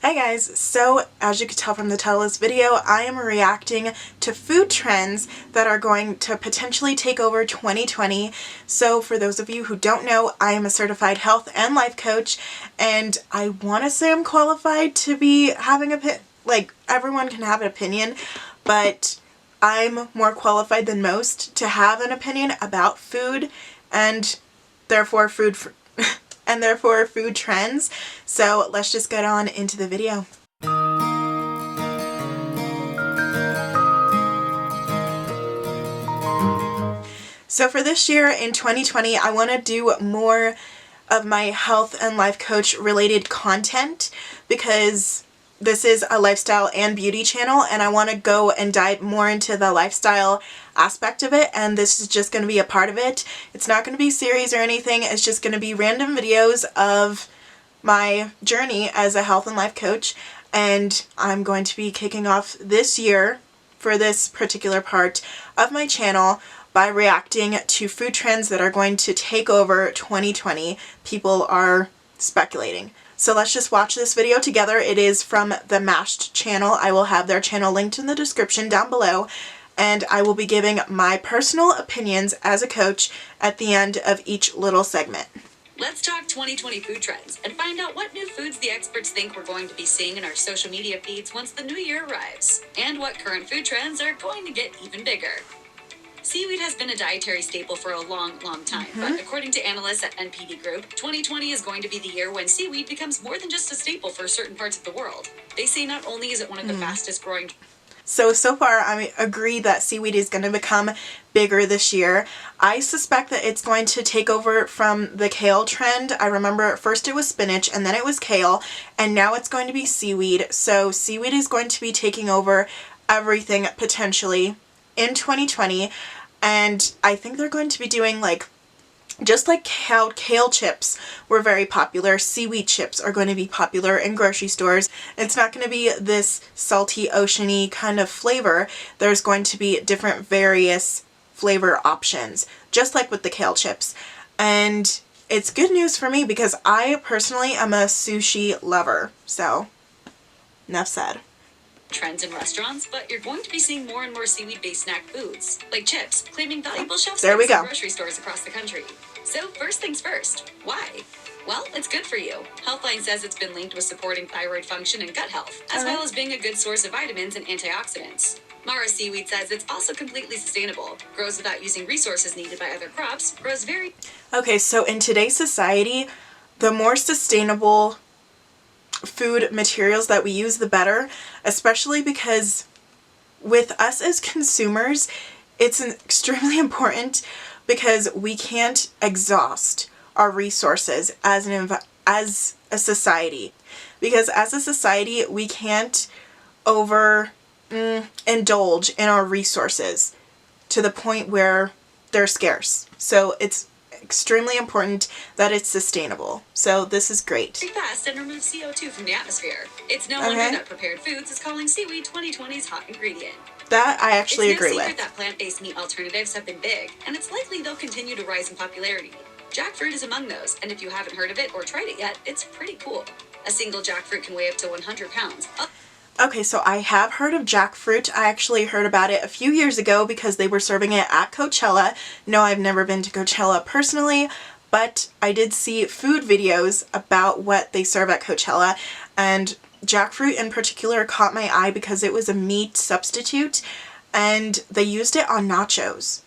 Hi guys, so as you can tell from the title of this video, I am reacting to food trends that are going to potentially take over 2020. So for those of you who don't know, I am a certified health and life coach, and I want to say I'm qualified to be having everyone can have an opinion, but I'm more qualified than most to have an opinion about food and therefore food trends. So let's just get on into the video. So for this year in 2020, I want to do more of my health and life coach related content because this is a lifestyle and beauty channel, and I want to go and dive more into the lifestyle aspect of it, and this is just going to be a part of it. It's not going to be a series or anything, it's just going to be random videos of my journey as a health and life coach, and I'm going to be kicking off this year for this particular part of my channel by reacting to food trends that are going to take over 2020. People are speculating. So let's just watch this video together. It is from the Mashed channel. I will have their channel linked in the description down below, and I will be giving my personal opinions as a coach at the end of each little segment. Let's talk 2020 food trends and find out what new foods the experts think we're going to be seeing in our social media feeds once the new year arrives, and what current food trends are going to get even bigger. Seaweed has been a dietary staple for a long time, but according to analysts at NPD Group, 2020 is going to be the year when seaweed becomes more than just a staple for certain parts of the world. They say not only is it one of the fastest growing... So far I agree that seaweed is going to become bigger this year. I suspect that it's going to take over from the kale trend. I remember at first it was spinach and then it was kale, and now it's going to be seaweed. So seaweed is going to be taking over everything potentially in 2020, and I think they're going to be doing just like how kale chips were very popular, seaweed chips are going to be popular in grocery stores. It's not going to be this salty, oceany kind of flavor. There's going to be different various flavor options, just like with the kale chips. And it's good news for me because I personally am a sushi lover. So, enough said. Trends in restaurants, but you're going to be seeing more and more seaweed-based snack foods, like chips, claiming valuable shelf space in grocery stores across the country. So first things first, why? Well, it's good for you. Healthline says it's been linked with supporting thyroid function and gut health, as well as being a good source of vitamins and antioxidants. Mara Seaweed says it's also completely sustainable, grows without using resources needed by other crops, grows very... Okay, so in today's society, the more sustainable food materials that we use, the better, especially because with us as consumers, it's extremely important because we can't exhaust our resources as a society. Because as a society, we can't indulge in our resources to the point where they're scarce. So it's extremely important that it's sustainable. So this is great. Fast and remove CO2 from the atmosphere. It's no wonder that Prepared Foods is calling seaweed 2020's hot ingredient. That I actually agree with. It's no secret that plant-based meat alternatives have been big, and it's likely they'll continue to rise in popularity. Jackfruit is among those, and if you haven't heard of it or tried it yet, it's pretty cool. A single jackfruit can weigh up to 100 pounds. Okay, so I have heard of jackfruit. I actually heard about it a few years ago because they were serving it at Coachella. No, I've never been to Coachella personally, but I did see food videos about what they serve at Coachella, and jackfruit in particular caught my eye because it was a meat substitute, and they used it on nachos.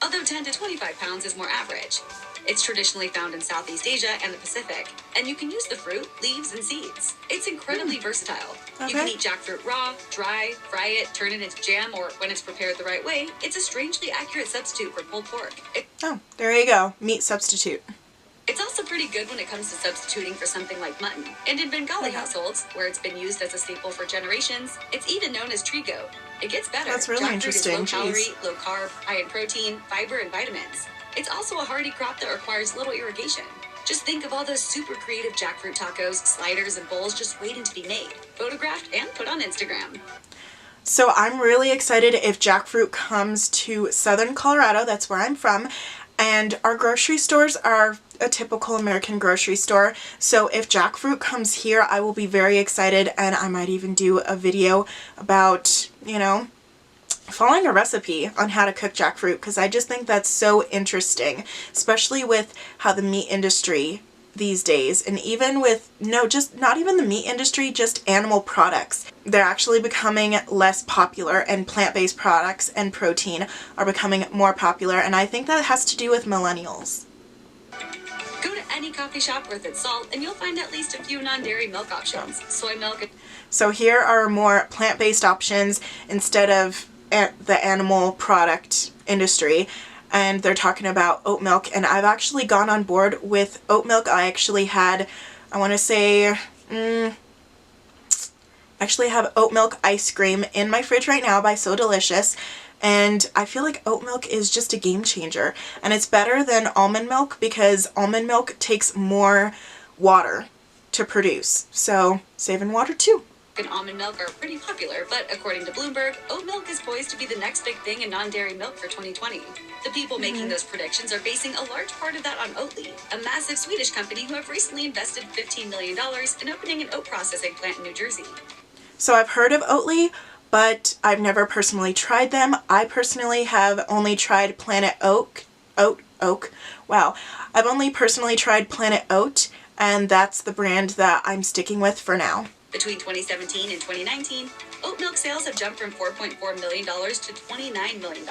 Although 10 to 25 pounds is more average. It's traditionally found in Southeast Asia and the Pacific, and you can use the fruit, leaves, and seeds. It's incredibly versatile. You can eat jackfruit raw, dry, fry it, turn it into jam, or when it's prepared the right way, it's a strangely accurate substitute for pulled pork. There you go. Meat substitute. It's also pretty good when it comes to substituting for something like mutton. And in Bengali households, where it's been used as a staple for generations, it's even known as tree goat. It gets better. That's really interesting. Jackfruit is low calorie, low carb, high in protein, fiber, and vitamins. It's also a hardy crop that requires little irrigation. Just think of all those super creative jackfruit tacos, sliders, and bowls just waiting to be made, photographed, and put on Instagram. So I'm really excited if jackfruit comes to southern Colorado, that's where I'm from, and our grocery stores are a typical American grocery store. So if jackfruit comes here, I will be very excited, and I might even do a video about, you know, following a recipe on how to cook jackfruit, because I just think that's so interesting, especially with how the meat industry these days, and even with, no, just not even the meat industry, just animal products, they're actually becoming less popular, and plant-based products and protein are becoming more popular, and I think that has to do with millennials. Go to any coffee shop worth its salt and you'll find at least a few non-dairy milk options. Soy milk. So here are more plant-based options instead of the animal product industry. And they're talking about oat milk, and I've actually gone on board with oat milk. I actually had, I want to say, actually have oat milk ice cream in my fridge right now by So Delicious, and I feel like oat milk is just a game changer, and it's better than almond milk because almond milk takes more water to produce, so saving water too. And almond milk are pretty popular, but according to Bloomberg, oat milk is poised to be the next big thing in non-dairy milk for 2020. The people making those predictions are basing a large part of that on Oatly, a massive Swedish company who have recently invested $15 million in opening an oat processing plant in New Jersey. So I've heard of Oatly, but I've never personally tried them. I personally have only tried Planet Oat. Wow. I've only personally tried Planet Oat, and that's the brand that I'm sticking with for now. Between 2017 and 2019, oat milk sales have jumped from $4.4 million to $29 million.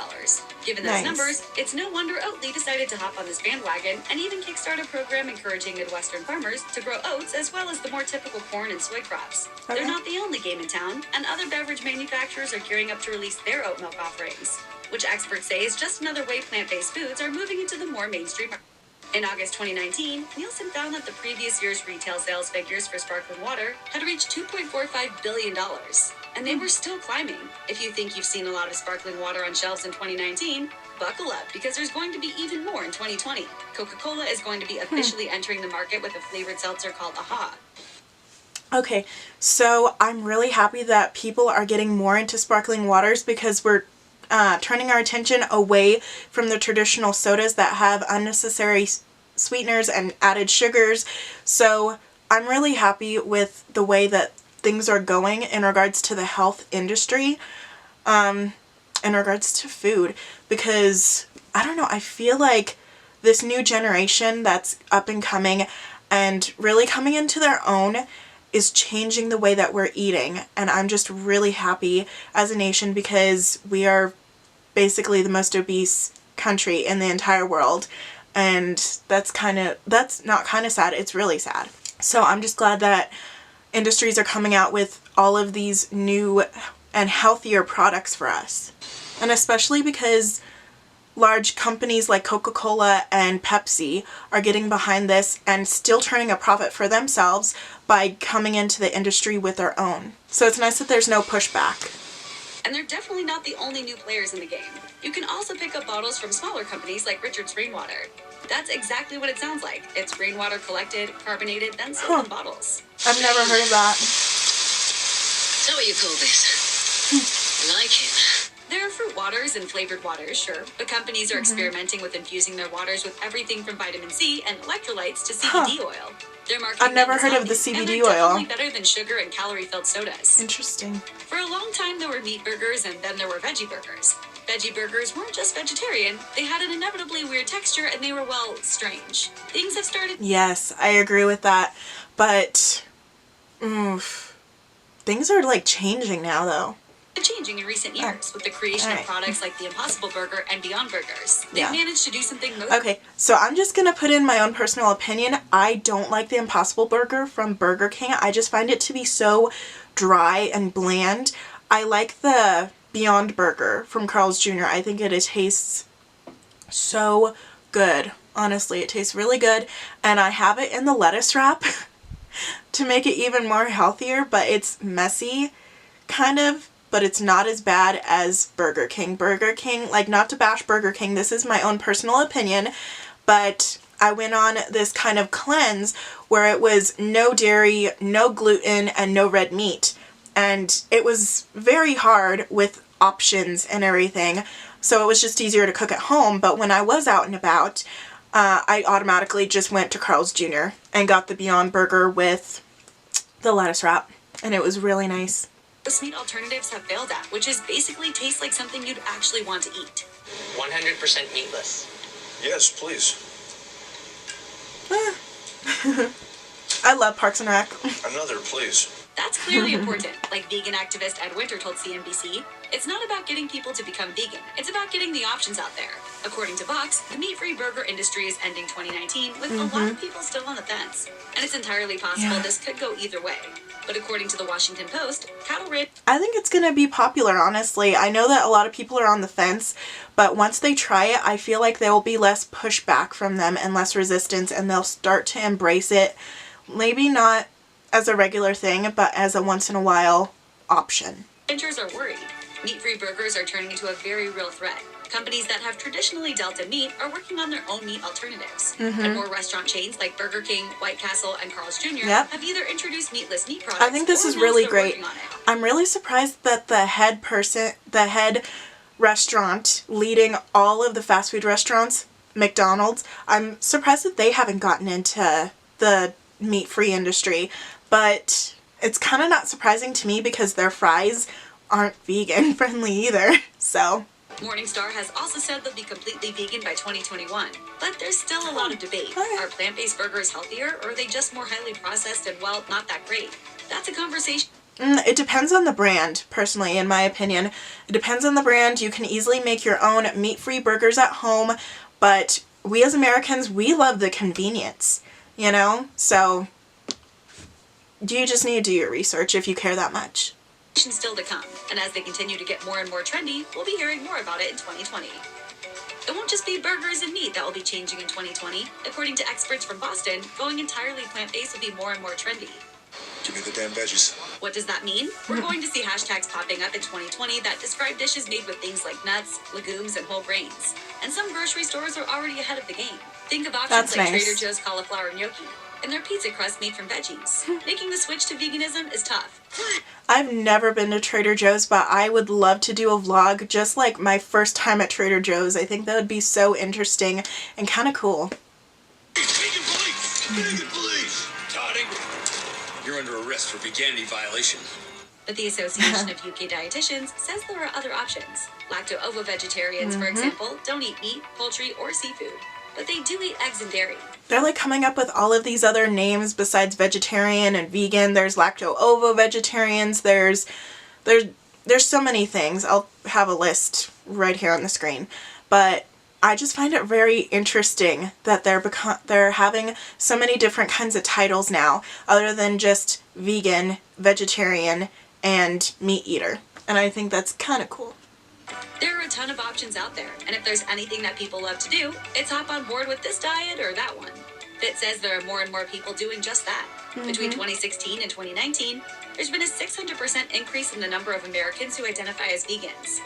Given those numbers, it's no wonder Oatly decided to hop on this bandwagon and even kickstart a program encouraging Midwestern farmers to grow oats as well as the more typical corn and soy crops. Okay. They're not the only game in town, and other beverage manufacturers are gearing up to release their oat milk offerings, which experts say is just another way plant-based foods are moving into the more mainstream market. In August 2019, Nielsen found that the previous year's retail sales figures for sparkling water had reached $2.45 billion, and they were still climbing. If you think you've seen a lot of sparkling water on shelves in 2019, buckle up, because there's going to be even more in 2020. Coca-Cola is going to be officially entering the market with a flavored seltzer called Aha. Okay, so I'm really happy that people are getting more into sparkling waters, because we're turning our attention away from the traditional sodas that have unnecessary sweeteners and added sugars. So I'm really happy with the way that things are going in regards to the health industry, in regards to food, because I don't know, I feel like this new generation that's up and coming and really coming into their own is changing the way that we're eating, and I'm just really happy as a nation, because we are basically the most obese country in the entire world, and that's not kind of sad, it's really sad. So I'm just glad that industries are coming out with all of these new and healthier products for us, and especially because large companies like Coca-Cola and Pepsi are getting behind this and still turning a profit for themselves by coming into the industry with their own. So it's nice that there's no pushback. And they're definitely not the only new players in the game. You can also pick up bottles from smaller companies like Richard's Rainwater. That's exactly what it sounds like. It's rainwater collected, carbonated, then sold in bottles. I've never heard of that. Is that what you call this? I like it. There are fruit waters and flavored waters, sure, but companies are experimenting with infusing their waters with everything from vitamin C and electrolytes to CBD oil. I've never heard of the CBD oil. Definitely better than sugar and calorie-filled sodas. Interesting. For a long time, there were meat burgers, and then there were veggie burgers. Veggie burgers weren't just vegetarian. They had an inevitably weird texture, and they were, well, strange. Things have started... Yes, I agree with that. But, things are, like, changing now, though. Changing in recent years with the creation of products like the Impossible Burger and Beyond Burgers. They've managed to do something most... Okay, so I'm just gonna put in my own personal opinion. I don't like the Impossible Burger from Burger King. I just find it to be so dry and bland. I like the Beyond Burger from Carl's Jr. I think it tastes so good. Honestly, it tastes really good. And I have it in the lettuce wrap to make it even more healthier, but it's messy, kind of. But it's not as bad as Burger King. Burger King, like, not to bash Burger King, this is my own personal opinion, but I went on this kind of cleanse where it was no dairy, no gluten, and no red meat. And it was very hard with options and everything, so it was just easier to cook at home. But when I was out and about, I automatically just went to Carl's Jr. and got the Beyond Burger with the lettuce wrap, and it was really nice. Most meat alternatives have failed at, which is basically tastes like something you'd actually want to eat. 100% meatless. Yes, please. I love Parks and Rec. Another, please. That's clearly important. Like vegan activist Ed Winter told CNBC, it's not about getting people to become vegan. It's about getting the options out there. According to Vox, the meat-free burger industry is ending 2019 with a lot of people still on the fence. And it's entirely possible this could go either way. But according to the Washington Post, cattle raid... I think it's going to be popular, honestly. I know that a lot of people are on the fence, but once they try it, I feel like there will be less pushback from them and less resistance, and they'll start to embrace it. Maybe not as a regular thing, but as a once-in-a-while option. Ventures are worried. Meat-free burgers are turning into a very real threat. Companies that have traditionally dealt in meat are working on their own meat alternatives. And more restaurant chains like Burger King, White Castle, and Carl's Jr. have either introduced meatless meat products. I think this is really great. I'm really surprised that the head restaurant leading all of the fast food restaurants, McDonald's, I'm surprised that they haven't gotten into the meat-free industry. But it's kind of not surprising to me because their fries aren't vegan friendly either. So Morningstar has also said they'll be completely vegan by 2021. But there's still a lot of debate. Are plant-based burgers healthier, or are they just more highly processed and, well, not that great? That's a conversation. It depends on the brand, personally, in my opinion. It depends on the brand. You can easily make your own meat-free burgers at home, but we as Americans, we love the convenience, you know? So you just need to do your research if you care that much. Still to come, and as they continue to get more and more trendy, we'll be hearing more about it in 2020. It won't just be burgers and meat that will be changing in 2020. According to experts from Boston, going entirely plant-based will be more and more trendy. Give me the damn veggies. What does that mean? We're going to see hashtags popping up in 2020 that describe dishes made with things like nuts, legumes, and whole grains. And some grocery stores are already ahead of the game. Think of options like Trader Joe's cauliflower gnocchi and their pizza crust made from veggies. Making the switch to veganism is tough. I've never been to Trader Joe's, but I would love to do a vlog just like my first time at Trader Joe's. I think that would be so interesting and kind of cool. Vegan police! Vegan police! Toddy! You're under arrest for veganity violation. But the Association of UK Dietitians says there are other options. Lactoovo vegetarians, for example, don't eat meat, poultry, or seafood. But they do eat eggs and dairy. They're like coming up with all of these other names besides vegetarian and vegan. There's lactoovo vegetarians. There's so many things. I'll have a list right here on the screen. But I just find it very interesting that they're having so many different kinds of titles now, other than just vegan, vegetarian, and meat eater. And I think that's kind of cool. There are a ton of options out there, and if there's anything that people love to do, it's hop on board with this diet or that one. Fit says there are more and more people doing just that. Between 2016 and 2019, there's been a 600% increase in the number of Americans who identify as vegans.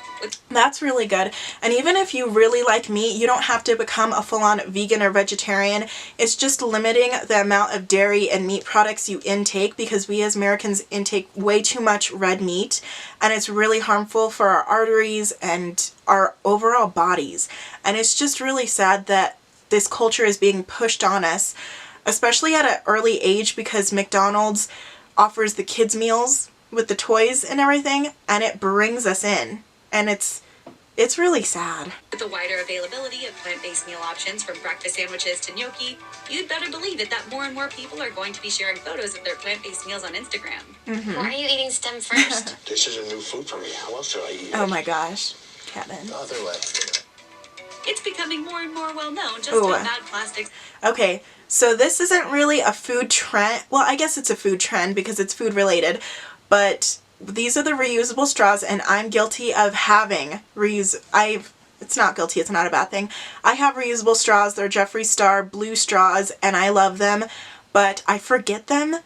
That's really good. And even if you really like meat, you don't have to become a full-on vegan or vegetarian. It's just limiting the amount of dairy and meat products you intake, because we as Americans intake way too much red meat, and it's really harmful for our arteries and our overall bodies. And it's just really sad that this culture is being pushed on us, especially at an early age, because McDonald's offers the kids meals with the toys and everything, and it brings us in, and it's really sad. With the wider availability of plant-based meal options, from breakfast sandwiches to gnocchi, you'd better believe it that more and more people are going to be sharing photos of their plant-based meals on Instagram. Why are you eating stem first? This is a new food for me. How else should I eat it? Oh my gosh, Kevin. The other way. It's becoming more and more well-known just how bad plastics... Okay, so this isn't really a food trend. Well, I guess it's a food trend because it's food related, but these are the reusable straws, and I'm guilty of having it's not guilty, it's not a bad thing. I have reusable straws. They're Jeffree Star blue straws, and I love them, but I forget them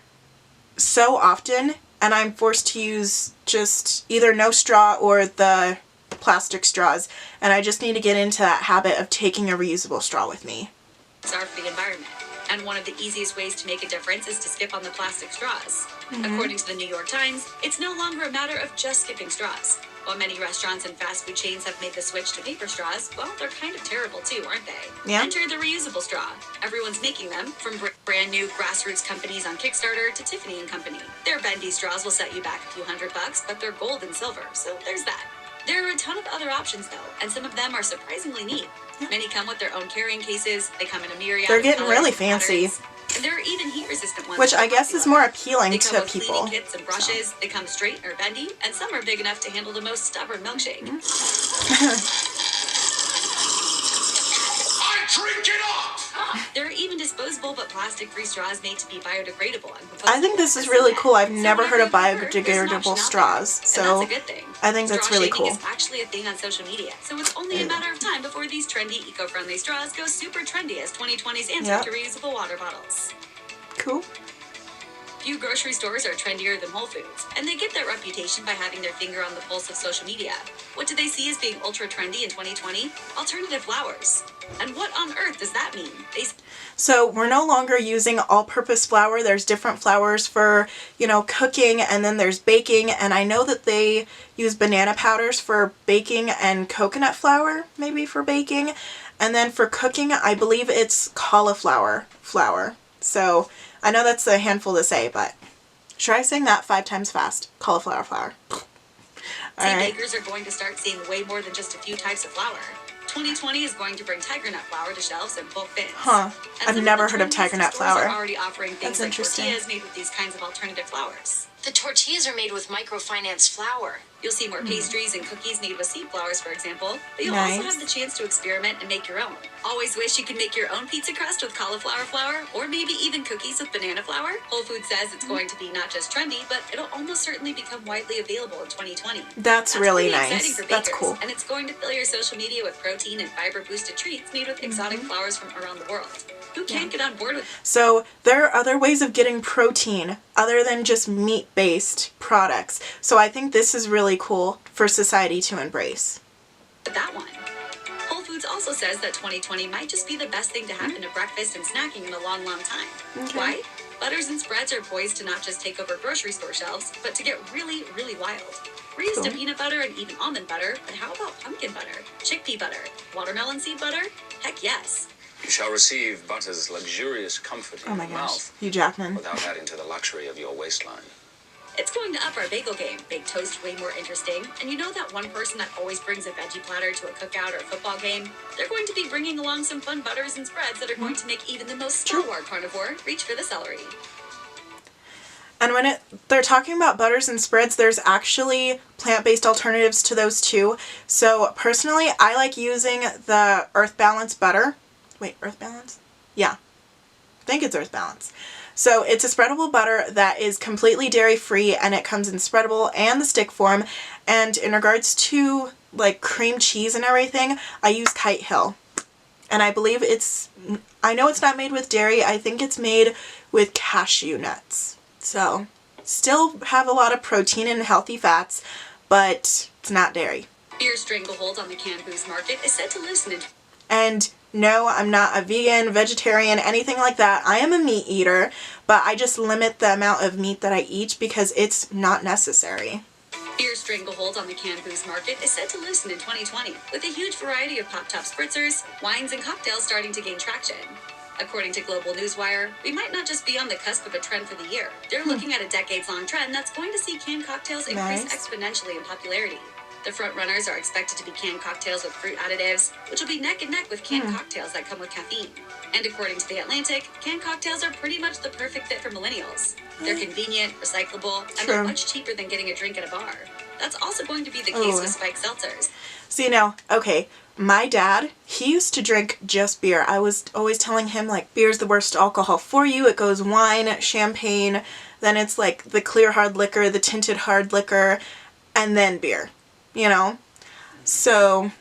so often, and I'm forced to use just either no straw or the plastic straws, and I just need to get into that habit of taking a reusable straw with me. are for the environment. And one of the easiest ways to make a difference is to skip on the plastic straws. According to the New York Times, it's no longer a matter of just skipping straws. While many restaurants and fast food chains have made the switch to paper straws, well, they're kind of terrible too, aren't they? Yeah. Enter the reusable straw. Everyone's making them, from brand new grassroots companies on Kickstarter to Tiffany & Company. Their bendy straws will set you back a few $100, but they're gold and silver, so there's that. There are a ton of other options though, and some of them are surprisingly neat. Many come with their own carrying cases. They come in a myriad They're of getting colors really and fancy. patterns. And there are even heat-resistant ones. Which that I are guess is popular. more appealing They to come with people. cleaning kits and brushes. They come straight or bendy, and some are big enough to handle the most stubborn milkshake. I drink it up! There are even disposable but plastic-free straws made to be biodegradable and I think this is really cool. I've So never heard of whatever you prefer, there's an option biodegradable out straws, there. so And that's a good thing. I think that's Straw really shaving cool. is actually a thing on social media, so it's only a matter of time before these trendy, eco-friendly straws go super trendy as 2020's answer Yep. to reusable water bottles. Cool. Few grocery stores are trendier than Whole Foods, and they get that reputation by having their finger on the pulse of social media. What do they see as being ultra trendy in 2020? Alternative flowers. And what on earth does that mean? So we're no longer using all-purpose flour. There's different flours for, cooking, and then there's baking. And I know that they use banana powders for baking and coconut flour, maybe for baking. And then for cooking, I believe it's cauliflower flour. So I know that's a handful to say, but try saying that 5 times fast. Cauliflower flour. Bakers are going to start seeing way more than just a few types of flour. 2020 is going to bring tiger nut flour to shelves in bulk bins. Huh. And I've some never of the heard of tiger nut stores are flour. already offering things That's like interesting. tortillas made with these kinds of alternative flours. The tortillas are made with microfinance flour. You'll see more pastries and cookies made with seed flowers, for example, but you'll Nice. also have the chance to experiment and make your own. Always wish you could make your own pizza crust with cauliflower flour, or maybe even cookies with banana flour? Whole Foods says it's going to be not just trendy, but it'll almost certainly become widely available in 2020. That's really pretty nice. exciting for That's bakers, cool. And it's going to fill your social media with protein and fiber-boosted treats made with exotic flowers from around the world. Who can't get on board with So there are other ways of getting protein other than just meat-based products. So I think this is really cool for society to embrace. that one? Whole Foods also says that 2020 might just be the best thing to happen to breakfast and snacking in a long, long time. Okay. Why? Butters and spreads are poised to not just take over grocery store shelves, but to get really, really wild. We're used to Cool. peanut butter and even almond butter, but how about pumpkin butter, chickpea butter, watermelon seed butter? Heck yes. You shall receive butter's luxurious comfort in Oh my your gosh. mouth Hugh Jackman. without adding to the luxury of your waistline. It's going to up our bagel game, make toast way more interesting. And you know that one person that always brings a veggie platter to a cookout or a football game? They're going to be bringing along some fun butters and spreads that are going to make even the most stalwart carnivore reach for the celery. And when they're talking about butters and spreads, there's actually plant-based alternatives to those too. So personally, I like using the Earth Balance butter. Wait, Earth Balance? Yeah. I think it's Earth Balance. So it's a spreadable butter that is completely dairy-free, and it comes in spreadable and the stick form. And in regards to like cream cheese and everything, I use Kite Hill. And I believe I know it's not made with dairy. I think it's made with cashew nuts. So still have a lot of protein and healthy fats, but it's not dairy. Beer stranglehold on the canned booze market is said to loosen in. And no, I'm not a vegan, vegetarian, anything like that. I am a meat eater, but I just limit the amount of meat that I eat because it's not necessary. Beer stranglehold on the canned booze market is set to loosen in 2020, with a huge variety of pop-top spritzers, wines, and cocktails starting to gain traction. According to Global Newswire, we might not just be on the cusp of a trend for the year. They're looking at a decades-long trend that's going to see canned cocktails increase Nice. exponentially in popularity. The front runners are expected to be canned cocktails with fruit additives, which will be neck and neck with canned cocktails that come with caffeine. And according to The Atlantic, canned cocktails are pretty much the perfect fit for millennials. They're convenient, recyclable, and they're True. much cheaper than getting a drink at a bar. That's also going to be the case Ooh. with spiked seltzers. See now, okay, my dad, he used to drink just beer. I was always telling him, like, beer's the worst alcohol for you. It goes wine, champagne, then it's like the clear hard liquor, the tinted hard liquor, and then beer, you know? So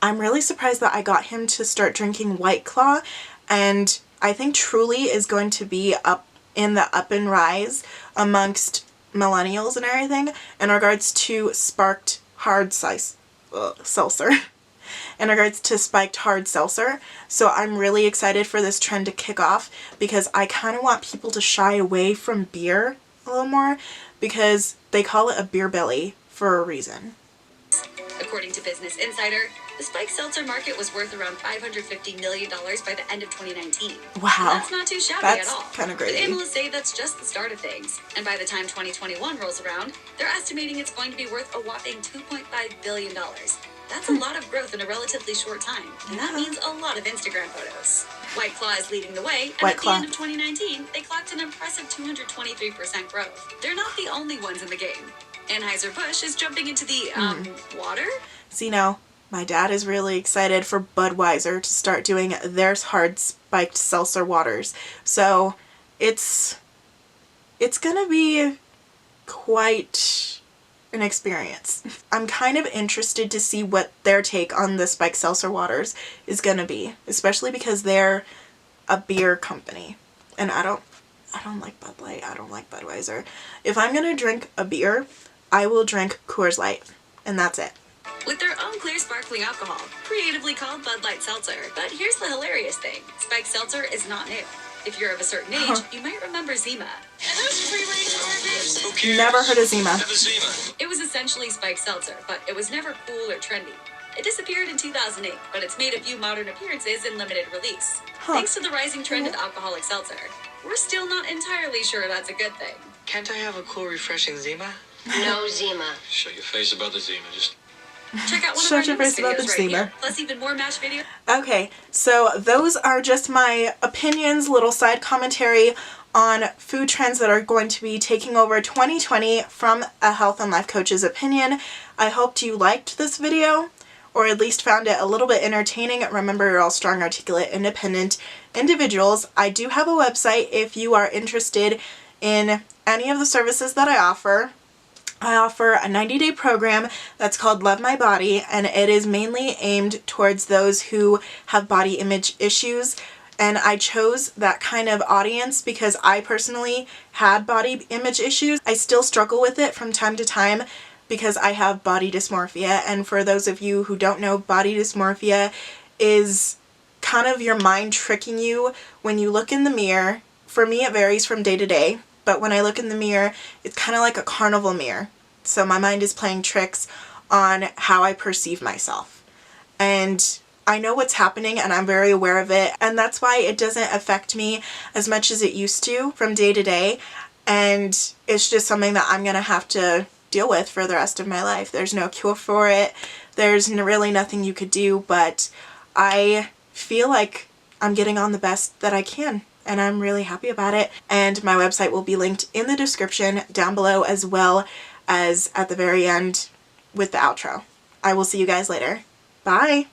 I'm really surprised that I got him to start drinking White Claw, and I think Truly is going to be up and rise amongst millennials and everything in regards to sparked hard seltzer. in regards to spiked hard seltzer. So I'm really excited for this trend to kick off because I kind of want people to shy away from beer a little more because they call it a beer belly for a reason. According to Business Insider, the spiked seltzer market was worth around $550 million by the end of 2019. Wow. And that's not too shabby That's at all. kind of crazy. But analysts say that's just the start of things. And by the time 2021 rolls around, they're estimating it's going to be worth a whopping $2.5 billion. That's a lot of growth in a relatively short time. And that means a lot of Instagram photos. White Claw is leading the way, and at the end of 2019, they clocked an impressive 223% growth. They're not the only ones in the game. Anheuser-Busch is jumping into the, water? See, now, my dad is really excited for Budweiser to start doing their hard spiked seltzer waters. So it's gonna be quite an experience. I'm kind of interested to see what their take on the spiked seltzer waters is gonna be, especially because they're a beer company. And I don't like Bud Light, I don't like Budweiser. If I'm gonna drink a beer, I will drink Coors Light, and that's it. With their own clear sparkling alcohol, creatively called Bud Light Seltzer. But here's the hilarious thing. Spiked seltzer is not new. If you're of a certain age, you might remember Zima. And those pre-range garbage. Who cares? Never heard of Zima. Have a Zima. It was essentially spiked seltzer, but it was never cool or trendy. It disappeared in 2008, but it's made a few modern appearances in limited release. Thanks to the rising trend of alcoholic seltzer. We're still not entirely sure that's a good thing. Can't I have a cool, refreshing Zima? No Zima. Shut your face about the Zima. Just Check out one Shut of your our newest face about videos the right Zima. here. Plus even more MASH videos. Okay, so those are just my opinions, little side commentary on food trends that are going to be taking over 2020 from a health and life coach's opinion. I hoped you liked this video, or at least found it a little bit entertaining. Remember, you're all strong, articulate, independent individuals. I do have a website if you are interested in any of the services that I offer. I offer a 90-day program that's called Love My Body, and it is mainly aimed towards those who have body image issues. And I chose that kind of audience because I personally had body image issues. I still struggle with it from time to time because I have body dysmorphia. And for those of you who don't know, body dysmorphia is kind of your mind tricking you when you look in the mirror. For me, it varies from day to day. But when I look in the mirror, it's kind of like a carnival mirror. So my mind is playing tricks on how I perceive myself. And I know what's happening and I'm very aware of it. And that's why it doesn't affect me as much as it used to from day to day. And it's just something that I'm going to have to deal with for the rest of my life. There's no cure for it. There's really nothing you could do. But I feel like I'm getting on the best that I can. And I'm really happy about it. And my website will be linked in the description down below as well as at the very end with the outro. I will see you guys later. Bye!